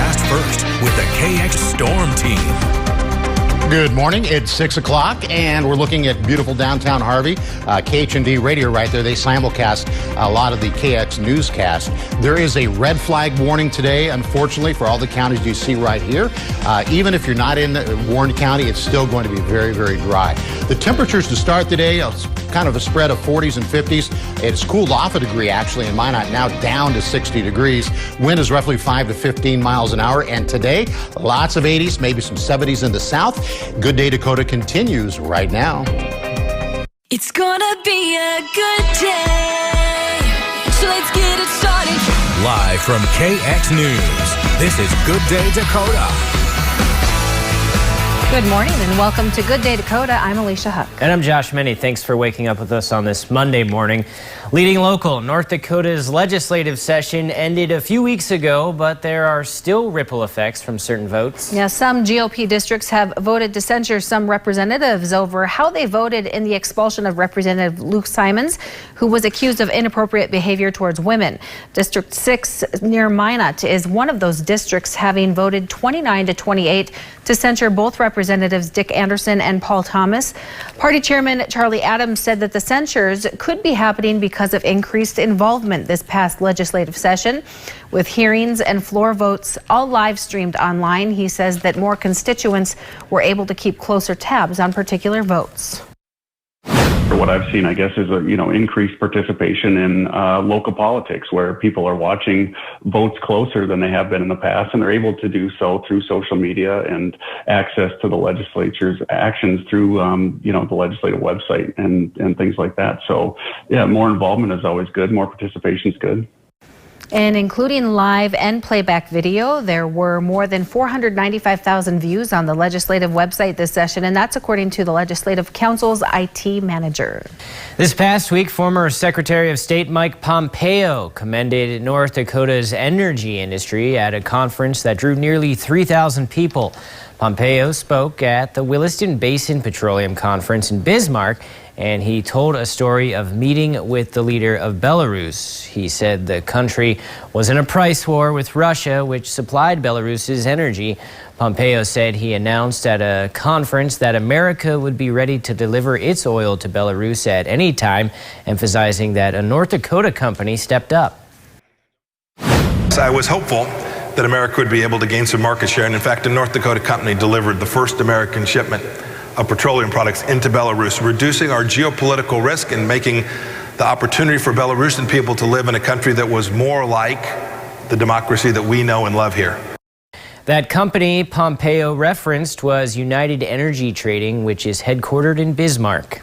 forecast first with the Kayak Storm Team. Good morning. It's 6 o'clock, and we're looking at beautiful downtown Harvey. KHND Radio right there. They simulcast a lot of the KX newscast. There is a red flag warning today, unfortunately, for all the counties you see right here. Even if you're not in Warren County, it's still going to be very, very dry. The temperatures to start the day, kind of a spread of 40s and 50s. It's cooled off a degree, actually, in Minot, now down to 60 degrees. Wind is roughly 5 to 15 miles an hour. And today, lots of 80s, maybe some 70s in the south. Good Day Dakota continues right now. It's gonna be a good day, so let's get it started. Live from KX News, this is Good Day Dakota. Good morning and welcome to Good Day Dakota. I'm Alysia Huck. And I'm Josh Meny. Thanks for waking up with us on this Monday morning. Leading local, North Dakota's legislative session ended a few weeks ago, but there are still ripple effects from certain votes. Yeah, some GOP districts have voted to censure some representatives over how they voted in the expulsion of Representative Luke Simons, who was accused of inappropriate behavior towards women. District 6 near Minot is one of those districts, having voted 29 to 28 to censure both Representatives Dick Anderson and Paul Thomas. Party Chairman Charlie Adams said that the censures could be happening because of increased involvement this past legislative session. With hearings and floor votes all live streamed online, he says that more constituents were able to keep closer tabs on particular votes. What I've seen, I guess, is increased participation in local politics, where people are watching votes closer than they have been in the past, and they're able to do so through social media and access to the legislature's actions through the legislative website and things like that. So, yeah, more involvement is always good. More participation is good. And including live and playback video, there were more than 495,000 views on the legislative website this session, and that's according to the Legislative Council's IT manager. This past week, former Secretary of State Mike Pompeo commended North Dakota's energy industry at a conference that drew nearly 3,000 people. Pompeo spoke at the Williston Basin Petroleum Conference in Bismarck, and he told a story of meeting with the leader of Belarus. He said the country was in a price war with Russia, which supplied Belarus's energy. Pompeo said he announced at a conference that America would be ready to deliver its oil to Belarus at any time, emphasizing that a North Dakota company stepped up. I was hopeful that America would be able to gain some market share, and in fact, a North Dakota company delivered the first American shipment of petroleum products into Belarus, reducing our geopolitical risk and making the opportunity for Belarusian people to live in a country that was more like the democracy that we know and love here. That company Pompeo referenced was United Energy Trading, which is headquartered in Bismarck.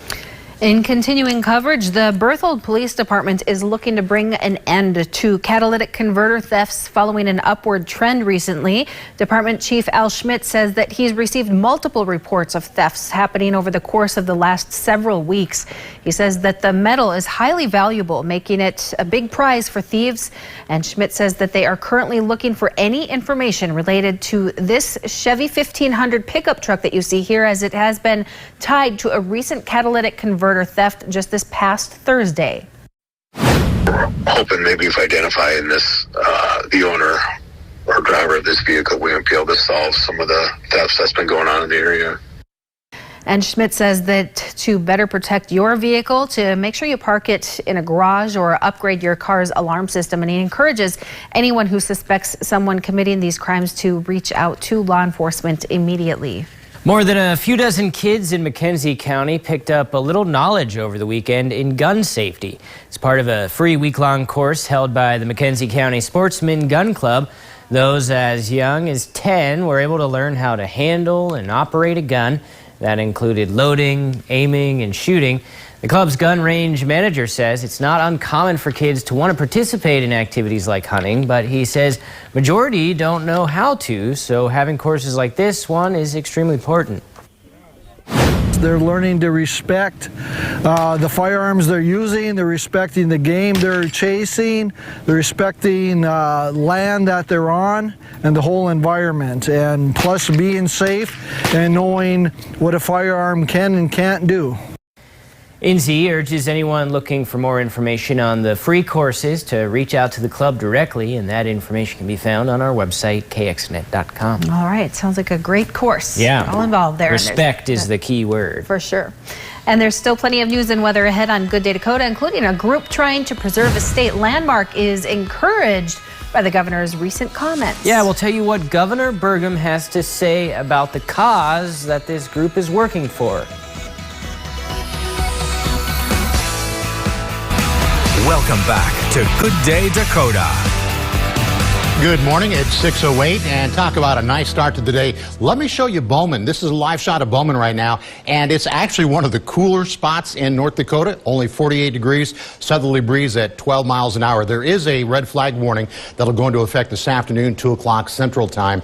In continuing coverage, the Berthold Police Department is looking to bring an end to catalytic converter thefts following an upward trend recently. Department Chief Al Schmidt says that he's received multiple reports of thefts happening over the course of the last several weeks. He says that the metal is highly valuable, making it a big prize for thieves. And Schmidt says that they are currently looking for any information related to this Chevy 1500 pickup truck that you see here, as it has been tied to a recent catalytic converter theft just this past Thursday. We're hoping maybe if identifying this, the owner or driver of this vehicle, we might be able to solve some of the thefts that's been going on in the area. And Schmidt says that to better protect your vehicle, to make sure you park it in a garage or upgrade your car's alarm system. And he encourages anyone who suspects someone committing these crimes to reach out to law enforcement immediately. More than a few dozen kids in McKenzie County picked up a little knowledge over the weekend in gun safety. It's part of a free week-long course held by the McKenzie County Sportsman Gun Club. Those as young as 10 were able to learn how to handle and operate a gun. That included loading, aiming, and shooting. The club's gun range manager says it's not uncommon for kids to want to participate in activities like hunting, but he says majority don't know how to, so having courses like this one is extremely important. They're learning to respect the firearms they're using, they're respecting the game they're chasing, they're respecting land that they're on and the whole environment, and plus being safe and knowing what a firearm can and can't do. INSEE urges anyone looking for more information on the free courses to reach out to the club directly, and that information can be found on our website, kxnet.com. All right, sounds like a great course. Yeah. All involved there. Respect is the key word. For sure. And there's still plenty of news and weather ahead on Good Day Dakota, including a group trying to preserve a state landmark is encouraged by the governor's recent comments. Yeah, we'll tell you what Governor Burgum has to say about the cause that this group is working for. Welcome back to Good Day Dakota. Good morning. It's 6:08, and talk about a nice start to the day. Let me show you Bowman. This is a live shot of Bowman right now, and it's actually one of the cooler spots in North Dakota. Only 48 degrees, southerly breeze at 12 miles an hour. There is a red flag warning that'll go into effect this afternoon, 2 o'clock Central Time.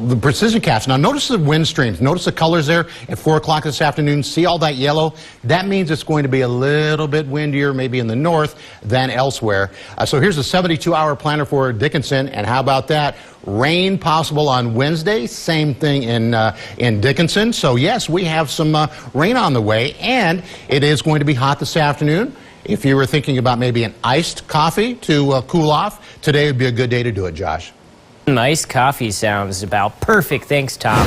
The precision cast. Now, notice the wind streams. Notice the colors there at 4 o'clock this afternoon. See all that yellow? That means it's going to be a little bit windier, maybe in the north than elsewhere. So here's a 72-hour planner for Dickinson. And how about that? Rain possible on Wednesday. Same thing in Dickinson. So yes, we have some rain on the way, and it is going to be hot this afternoon. If you were thinking about maybe an iced coffee to cool off, today would be a good day to do it, Josh. Iced coffee sounds about perfect. Thanks, Tom.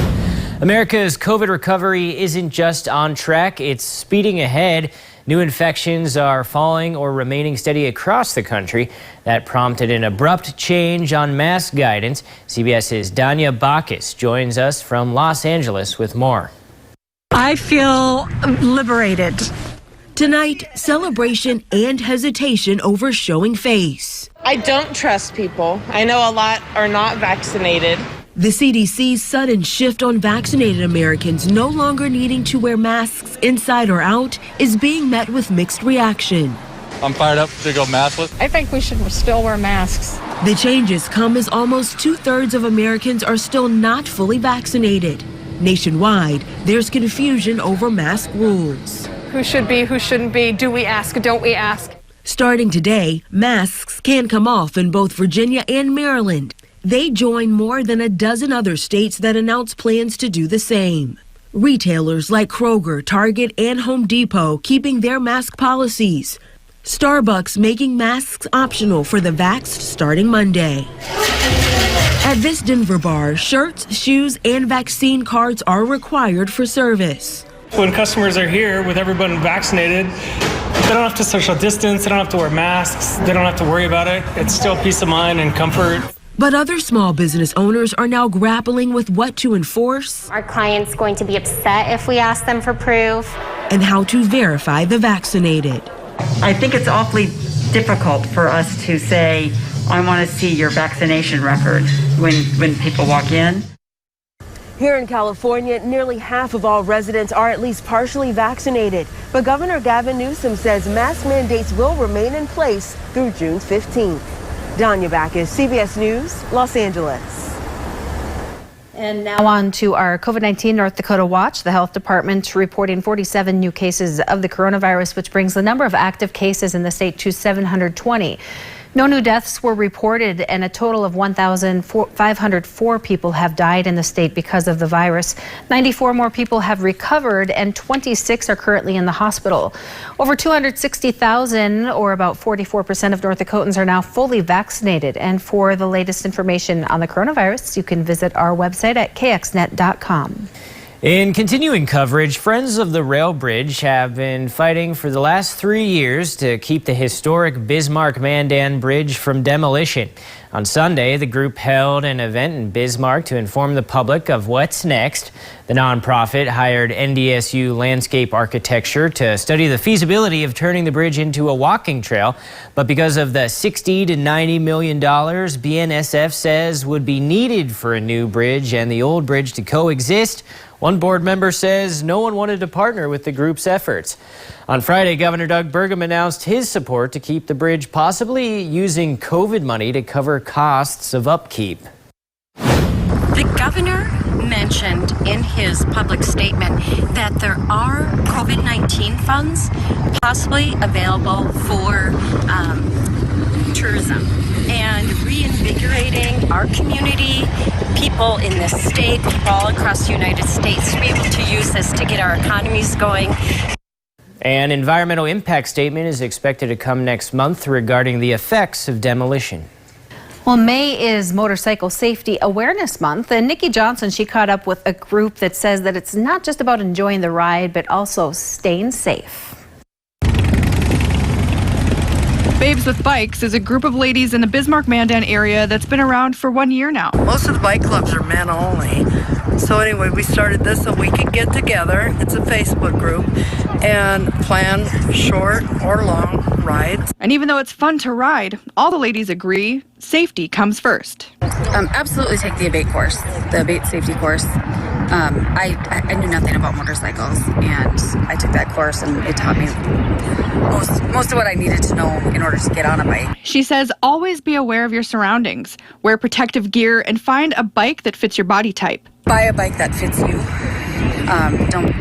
America's COVID recovery isn't just on track, it's speeding ahead. New infections are falling or remaining steady across the country. That prompted an abrupt change on mask guidance. CBS's Danya Bacchus joins us from Los Angeles with more. I feel liberated. Tonight, celebration and hesitation over showing face. I don't trust people. I know a lot are not vaccinated. The CDC's sudden shift on vaccinated Americans no longer needing to wear masks inside or out is being met with mixed reaction. I'm fired up to go maskless. I think we should still wear masks. The changes come as almost 2/3 of Americans are still not fully vaccinated. Nationwide, there's confusion over mask rules. Who should be, who shouldn't be? Do we ask, don't we ask? Starting today, masks can come off in both Virginia and Maryland. They join more than a dozen other states that announce plans to do the same. Retailers like Kroger, Target, and Home Depot keeping their mask policies. Starbucks making masks optional for the vaxxed starting Monday. At this Denver bar, shirts, shoes, and vaccine cards are required for service. When customers are here with everyone vaccinated, they don't have to social distance, they don't have to wear masks, they don't have to worry about it. It's still peace of mind and comfort. But other small business owners are now grappling with what to enforce. Our client's going to be upset if we ask them for proof. And how to verify the vaccinated. I think it's awfully difficult for us to say, I want to see your vaccination record when people walk in. Here in California, nearly half of all residents are at least partially vaccinated. But Governor Gavin Newsom says mask mandates will remain in place through June 15th. Danya Bacchus, CBS News, Los Angeles. And now on to our COVID-19 North Dakota Watch. The health department reporting 47 new cases of the coronavirus, which brings the number of active cases in the state to 720. No new deaths were reported, and a total of 1,504 people have died in the state because of the virus. 94 more people have recovered, and 26 are currently in the hospital. Over 260,000, or about 44% of North Dakotans, are now fully vaccinated. And for the latest information on the coronavirus, you can visit our website at kxnet.com. In continuing coverage, Friends of the Rail Bridge have been fighting for the last 3 years to keep the historic Bismarck Mandan Bridge from demolition. On Sunday, the group held an event in Bismarck to inform the public of what's next. The nonprofit hired NDSU Landscape Architecture to study the feasibility of turning the bridge into a walking trail. But because of the $60 to $90 million BNSF says would be needed for a new bridge and the old bridge to coexist, one board member says no one wanted to partner with the group's efforts. On Friday, Governor Doug Burgum announced his support to keep the bridge, possibly using COVID money to cover costs of upkeep. The governor mentioned in his public statement that there are COVID-19 funds possibly available for tourism and reinvigorating our community, people in this state, people all across the United States to be able to use this to get our economies going. An environmental impact statement is expected to come next month regarding the effects of demolition. Well, May is Motorcycle Safety Awareness Month, and Nicci Johnson, she caught up with a group that says that it's not just about enjoying the ride, but also staying safe. Babes with Bikes is a group of ladies in the Bismarck Mandan area that's been around for 1 year now. Most of the bike clubs are men only. So anyway, we started this so we could get together. It's a Facebook group and plan short or long rides. And even though it's fun to ride, all the ladies agree safety comes first. Absolutely take the ABATE course, the ABATE safety course. I knew nothing about motorcycles, and I took that course, and it taught me most of what I needed to know in order to get on a bike. She says always be aware of your surroundings, wear protective gear, and find a bike that fits your body type. Buy a bike that fits you.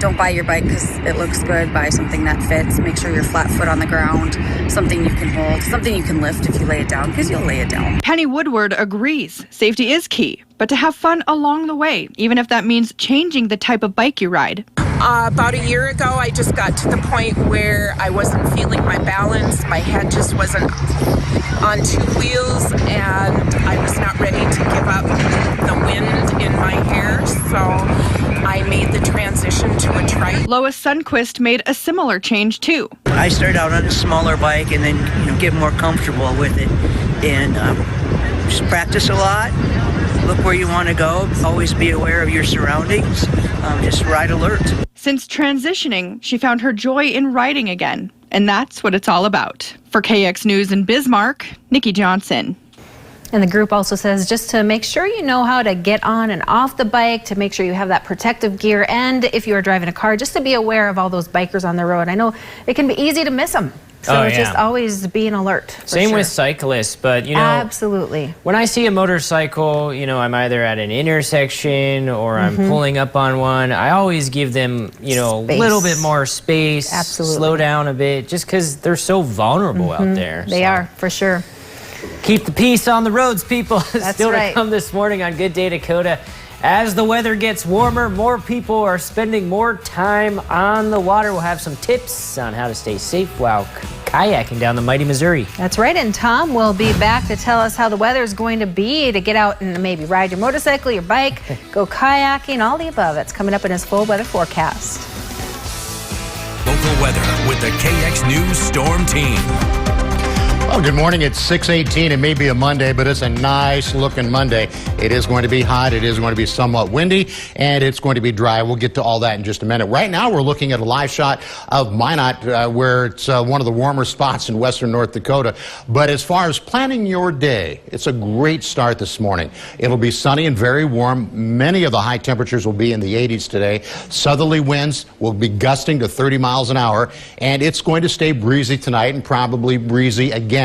Don't buy your bike because it looks good. Buy something that fits. Make sure you're flat foot on the ground, something you can hold, something you can lift if you lay it down, because you'll lay it down. Penny Woodward agrees safety is key, but to have fun along the way, even if that means changing the type of bike you ride. About a year ago, I just got to the point where I wasn't feeling my balance. My head just wasn't on two wheels, and I was not ready to give up the wind in my hair, so I made the transition to a trike. Lois Sundquist made a similar change too. I started out on a smaller bike and then get more comfortable with it, and just practice a lot. Look where you want to go. Always be aware of your surroundings. Just ride alert. Since transitioning, she found her joy in riding again, and that's what it's all about. For KX News in Bismarck, Nicci Johnson. And the group also says just to make sure you know how to get on and off the bike, to make sure you have that protective gear, and if you are driving a car, just to be aware of all those bikers on the road. I know it can be easy to miss them. So just always being alert. Same with cyclists, but you know, absolutely. When I see a motorcycle, you know, I'm either at an intersection or I'm pulling up on one. I always give them, you know, a little bit more space, slow down a bit, just because they're so vulnerable out there. They are, for sure. Keep the peace on the roads, people. That's Still right. to come this morning on Good Day Dakota. As the weather gets warmer, more people are spending more time on the water. We'll have some tips on how to stay safe while kayaking down the mighty Missouri. That's right, and Tom will be back to tell us how the weather is going to be to get out and maybe ride your motorcycle, your bike, go kayaking, all the above. It's coming up in his full weather forecast. Local weather with the KX News Storm Team. Well, good morning. It's 6:18. It may be a Monday, but it's a nice looking Monday. It is going to be hot. It is going to be somewhat windy, and it's going to be dry. We'll get to all that in just a minute. Right now, we're looking at a live shot of Minot, where it's one of the warmer spots in western North Dakota. But as far as planning your day, it's a great start this morning. It'll be sunny and very warm. Many of the high temperatures will be in the 80s today. Southerly winds will be gusting to 30 miles an hour, and it's going to stay breezy tonight and probably breezy again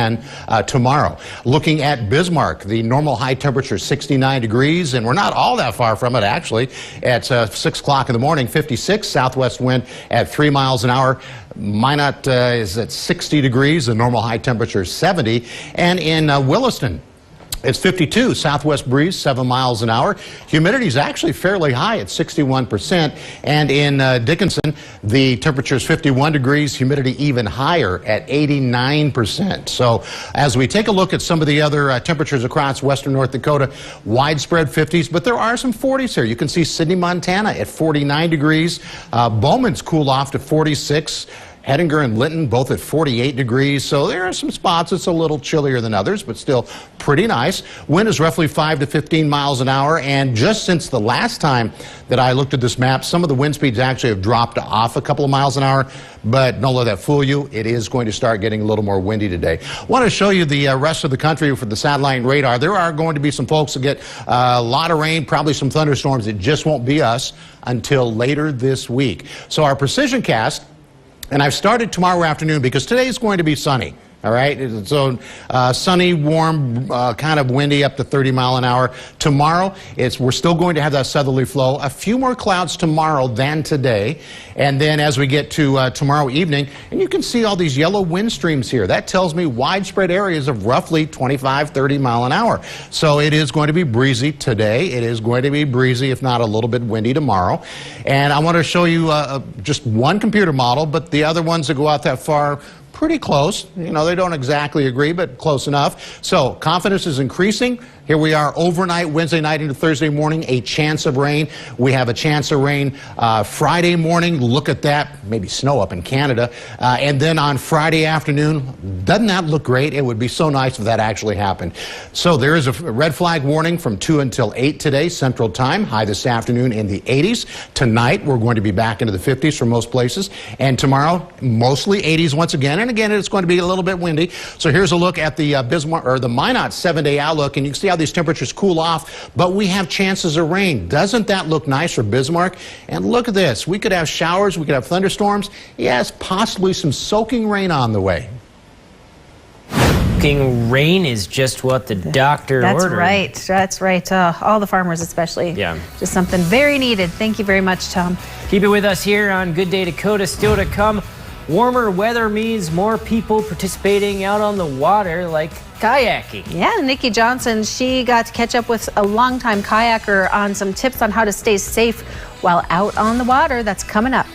tomorrow. Looking at Bismarck, the normal high temperature 69 degrees, and we're not all that far from it actually. At 6 o'clock in the morning, 56, southwest wind at 3 miles an hour. Minot is at 60 degrees, the normal high temperature is 70, and in Williston, it's 52, southwest breeze, 7 miles an hour. Humidity is actually fairly high at 61%. And in Dickinson, the temperature is 51 degrees, humidity even higher at 89%. So as we take a look at some of the other temperatures across western North Dakota, widespread 50s, but there are some 40s here. You can see Sidney, Montana at 49 degrees. Bowman's cool off to 46. Hettinger and Linton both at 48 degrees, so there are some spots it's a little chillier than others, but still pretty nice. Wind is roughly 5 to 15 miles an hour, and just since the last time that I looked at this map, some of the wind speeds actually have dropped off a couple of miles an hour, but don't let that fool you. It is going to start getting a little more windy today. I want to show you the rest of the country for the satellite radar. There are going to be some folks that get a lot of rain, probably some thunderstorms. It just won't be us until later this week. So our precision cast, and I've started tomorrow afternoon because today is going to be sunny. All right, so sunny, warm, kind of windy, up to 30 mile an hour. Tomorrow, we're still going to have that southerly flow. A few more clouds tomorrow than today. And then as we get to tomorrow evening, and you can see all these yellow wind streams here. That tells me widespread areas of roughly 25, 30 mile an hour. So it is going to be breezy today. It is going to be breezy, if not a little bit windy tomorrow. And I want to show you just one computer model, but the other ones that go out that far, pretty close. You know, they don't exactly agree, but close enough. So confidence is increasing. Here we are overnight, Wednesday night into Thursday morning, a chance of rain. We have a chance of rain Friday morning. Look at that. Maybe snow up in Canada. And then on Friday afternoon, doesn't that look great? It would be so nice if that actually happened. So there is a red flag warning from 2 until 8 today, Central Time. High this afternoon in the 80s. Tonight, we're going to be back into the 50s for most places. And tomorrow, mostly 80s once again. And again, it's going to be a little bit windy. So here's a look at the Bismarck or the Minot 7-day outlook, and you can see how these temperatures cool off, but we have chances of rain. Doesn't that look nice for Bismarck? And look at this. We could have showers. We could have thunderstorms. Yes, possibly some soaking rain on the way. Soaking rain is just what the doctor ordered. That's right. All the farmers especially. Yeah. Just something very needed. Thank you very much, Tom. Keep it with us here on Good Day Dakota. Still to come, warmer weather means more people participating out on the water, like kayaking. Yeah, Nicci Johnson, she got to catch up with a longtime kayaker on some tips on how to stay safe while out on the water. That's coming up.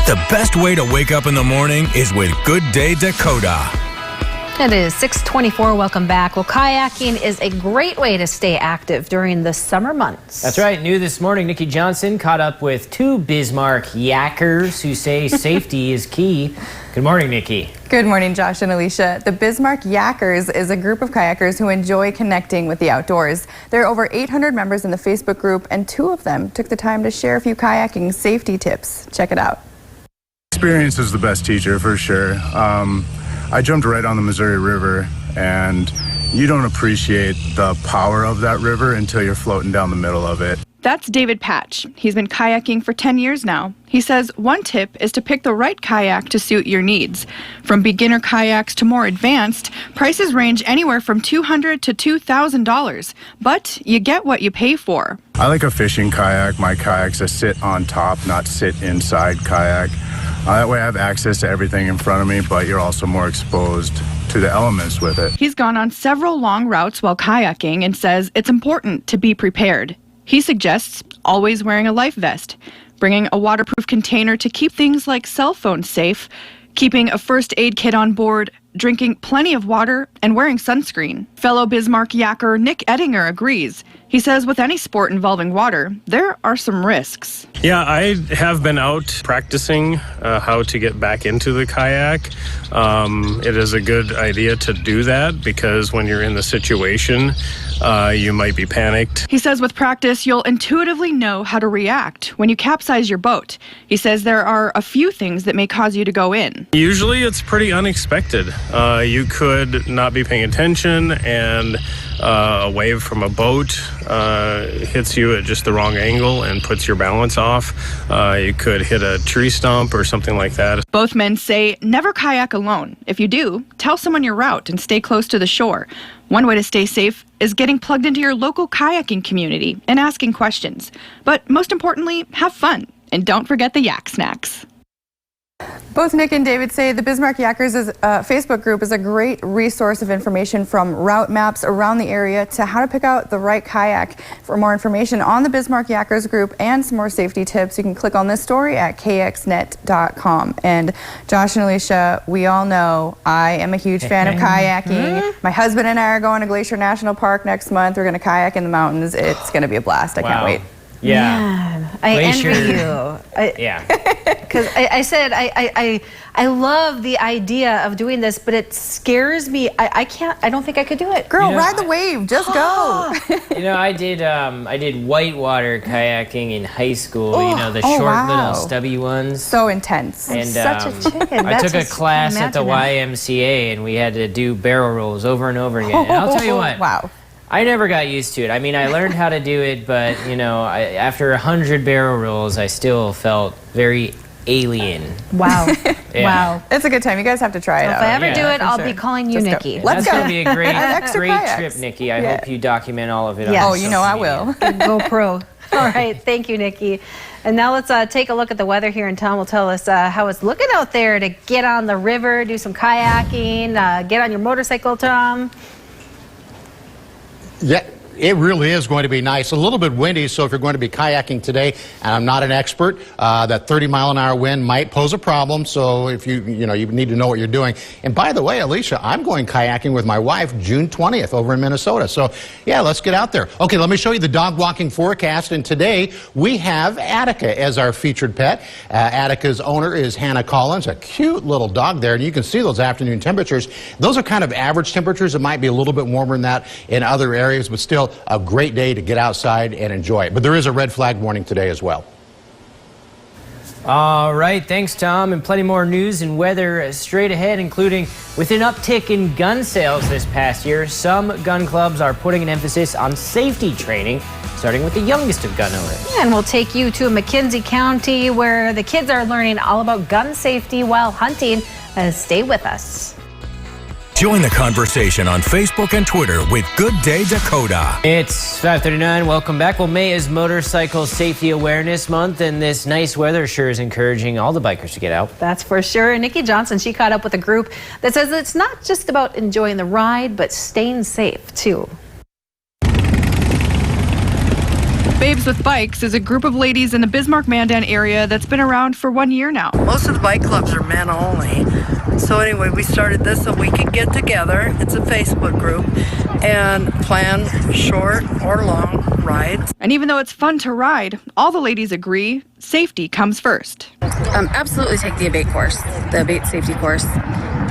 The best way to wake up in the morning is with Good Day Dakota. It is 6:24. Welcome back. Well, kayaking is a great way to stay active during the summer months. That's right. New this morning, Nicci Johnson caught up with 2 Bismarck Yakkers who say safety is key. Good morning, Nicci. Good morning, Josh and Alysia. The Bismarck Yakkers is a group of kayakers who enjoy connecting with the outdoors. There are over 800 members in the Facebook group, and 2 of them took the time to share a few kayaking safety tips. Check it out. Experience is the best teacher, for sure. I jumped right on the Missouri River, and you don't appreciate the power of that river until you're floating down the middle of it. That's David Patch. He's been kayaking for 10 years now. He says one tip is to pick the right kayak to suit your needs. From beginner kayaks to more advanced, prices range anywhere from $200 to $2,000, but you get what you pay for. I like a fishing kayak. My kayak's a sit on top, not sit inside kayak. That way I have access to everything in front of me, but you're also more exposed to the elements with it. He's gone on several long routes while kayaking and says it's important to be prepared. He suggests always wearing a life vest, bringing a waterproof container to keep things like cell phones safe, keeping a first aid kit on board, drinking plenty of water, and wearing sunscreen. Fellow Bismarck Yakker Nick Ettinger agrees. He says with any sport involving water, there are some risks. Yeah, I have been out practicing how to get back into the kayak. It is a good idea to do that because when you're in the situation, you might be panicked. He says with practice, you'll intuitively know how to react when you capsize your boat. He says there are a few things that may cause you to go in. Usually it's pretty unexpected. You could not be paying attention and a wave from a boat hits you at just the wrong angle and puts your balance off. You could hit a tree stump or something like that. Both men say never kayak alone. If you do, tell someone your route and stay close to the shore. One way to stay safe is getting plugged into your local kayaking community and asking questions. But most importantly, have fun and don't forget the yak snacks. Both Nick and David say the Bismarck Yakkers Facebook group is a great resource of information, from route maps around the area to how to pick out the right kayak. For more information on the Bismarck Yakkers group and some more safety tips, you can click on this story at kxnet.com. And Josh and Alysia, we all know I am a huge fan of kayaking. My husband and I are going to Glacier National Park next month. We're going to kayak in the mountains. It's going to be a blast. I can't wait. Yeah. Man, I envy you. Yeah. Because I said I love the idea of doing this, but it scares me. I can't. I don't think I could do it. Girl, ride the wave. Just go. You know, I did whitewater kayaking in high school. You know, the short little stubby ones. So intense. And such a chicken. I took a class at the YMCA, and we had to do barrel rolls over and over again. And I'll tell you what. Wow. I never got used to it. I mean, I learned how to do it, but, you know, after 100 barrel rolls, I still felt very alien. Wow. Yeah. Wow. It's a good time. You guys have to try it If out. I ever do it, for I'll sure. be calling you Just go. Nicci. Let's That's go. going to be a great, Extra great kayaks. trip, Nicci. I Yeah. hope you document all of it. Yeah. on Oh, you know I will. GoPro. All right. Thank you, Nicci. And now let's take a look at the weather here, and Tom will tell us how it's looking out there to get on the river, do some kayaking, get on your motorcycle, Tom. Yeah, it really is going to be nice. A little bit windy, so if you're going to be kayaking today, and I'm not an expert, that 30-mile-an-hour wind might pose a problem. So if you need to know what you're doing. And by the way, Alysia, I'm going kayaking with my wife June 20th over in Minnesota. So yeah, let's get out there. Okay, let me show you the dog walking forecast. And today we have Attica as our featured pet. Attica's owner is Hannah Collins, a cute little dog there. And you can see those afternoon temperatures. Those are kind of average temperatures. It might be a little bit warmer than that in other areas, but still a great day to get outside and enjoy it. But there is a red flag warning today as well. All right, thanks, Tom. And plenty more news and weather straight ahead, including with an uptick in gun sales this past year. Some gun clubs are putting an emphasis on safety training, starting with the youngest of gun owners. And we'll take you to McKenzie County, where the kids are learning all about gun safety while hunting. Stay with us. Join the conversation on Facebook and Twitter with Good Day Dakota. It's 5:39. Welcome back. Well, May is Motorcycle Safety Awareness Month, and this nice weather sure is encouraging all the bikers to get out. That's for sure. And Nikki Johnson, she caught up with a group that says it's not just about enjoying the ride, but staying safe, too. Babes with Bikes is a group of ladies in the Bismarck-Mandan area that's been around for 1 year now. Most of the bike clubs are men only. So anyway, we started this so we could get together. It's a Facebook group and plan short or long rides. And even though it's fun to ride, all the ladies agree safety comes first. Absolutely take the abate course, the abate safety course.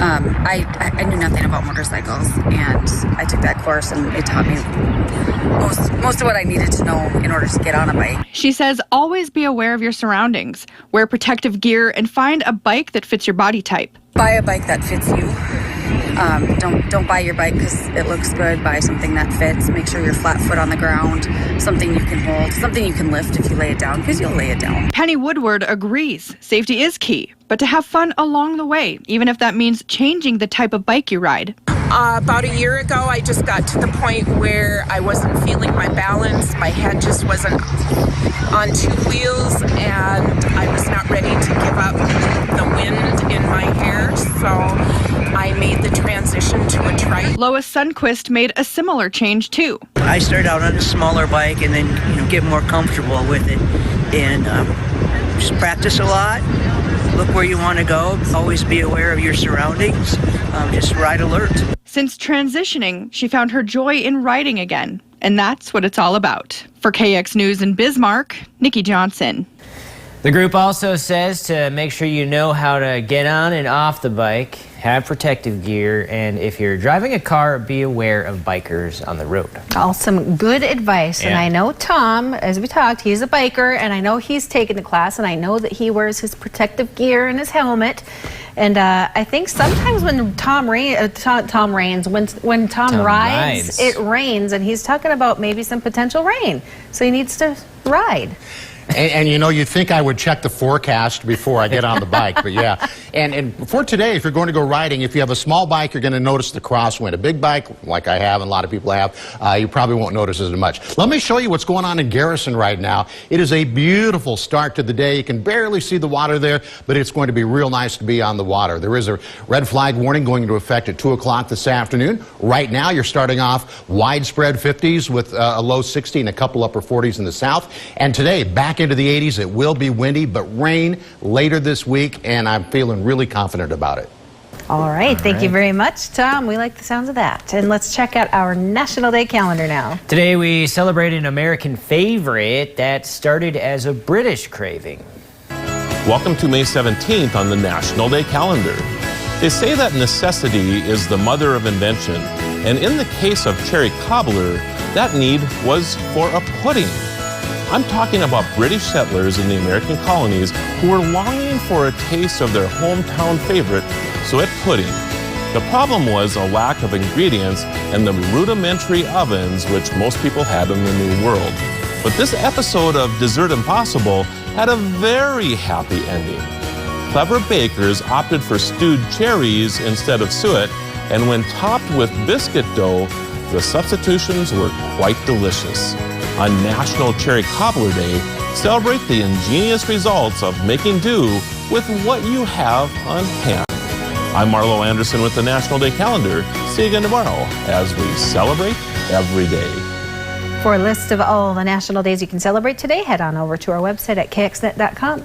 I knew nothing about motorcycles, and I took that course, and it taught me most of what I needed to know in order to get on a bike. She says always be aware of your surroundings, wear protective gear, and find a bike that fits your body type. Buy a bike that fits you. Don't buy your bike because it looks good. Buy something that fits. Make sure you're flat foot on the ground, something you can hold, something you can lift if you lay it down, because you'll lay it down. Penny Woodward agrees safety is key, but to have fun along the way, even if that means changing the type of bike you ride. About a year ago, I just got to the point where I wasn't feeling my balance. My head just wasn't on two wheels, and I was not ready to give up the wind in my hair, so I made the transition to a trike. Lois Sundquist made a similar change too. I started out on a smaller bike and then get more comfortable with it, and just practice a lot. Look where you want to go. Always be aware of your surroundings. Just ride alert. Since transitioning, she found her joy in riding again, and that's what it's all about. For KX News in Bismarck, Nicci Johnson. The group also says to make sure you know how to get on and off the bike, have protective gear, and if you're driving a car, be aware of bikers on the road. All some good advice. Yeah. And I know Tom, as we talked, he's a biker, and I know he's taken the class, and I know that he wears his protective gear and his helmet. And I think sometimes when Tom rides, it rains, and he's talking about maybe some potential rain. So he needs to ride. And you'd think I would check the forecast before I get on the bike, but yeah. And for today, if you're going to go riding, if you have a small bike, you're going to notice the crosswind. A big bike, like I have and a lot of people have, you probably won't notice as much. Let me show you what's going on in Garrison right now. It is a beautiful start to the day. You can barely see the water there, but it's going to be real nice to be on the water. There is a red flag warning going into effect at 2 o'clock this afternoon. Right now, you're starting off widespread 50s with a low 60 and a couple upper 40s in the south. And today, back into the 80s. It will be windy, but rain later this week, and I'm feeling really confident about it. All right. Thank you very much, Tom. We like the sounds of that. And let's check out our National Day calendar now. Today we celebrate an American favorite that started as a British craving. Welcome to May 17th on the National Day calendar. They say that necessity is the mother of invention, and in the case of cherry cobbler, that need was for a pudding. I'm talking about British settlers in the American colonies who were longing for a taste of their hometown favorite, suet pudding. The problem was a lack of ingredients and the rudimentary ovens which most people had in the New World. But this episode of Dessert Impossible had a very happy ending. Clever bakers opted for stewed cherries instead of suet, and when topped with biscuit dough, the substitutions were quite delicious. On National Cherry Cobbler Day, celebrate the ingenious results of making do with what you have on hand. I'm Marlo Anderson with the National Day Calendar. See you again tomorrow as we celebrate every day. For a list of all the national days you can celebrate today, head on over to our website at kxnet.com.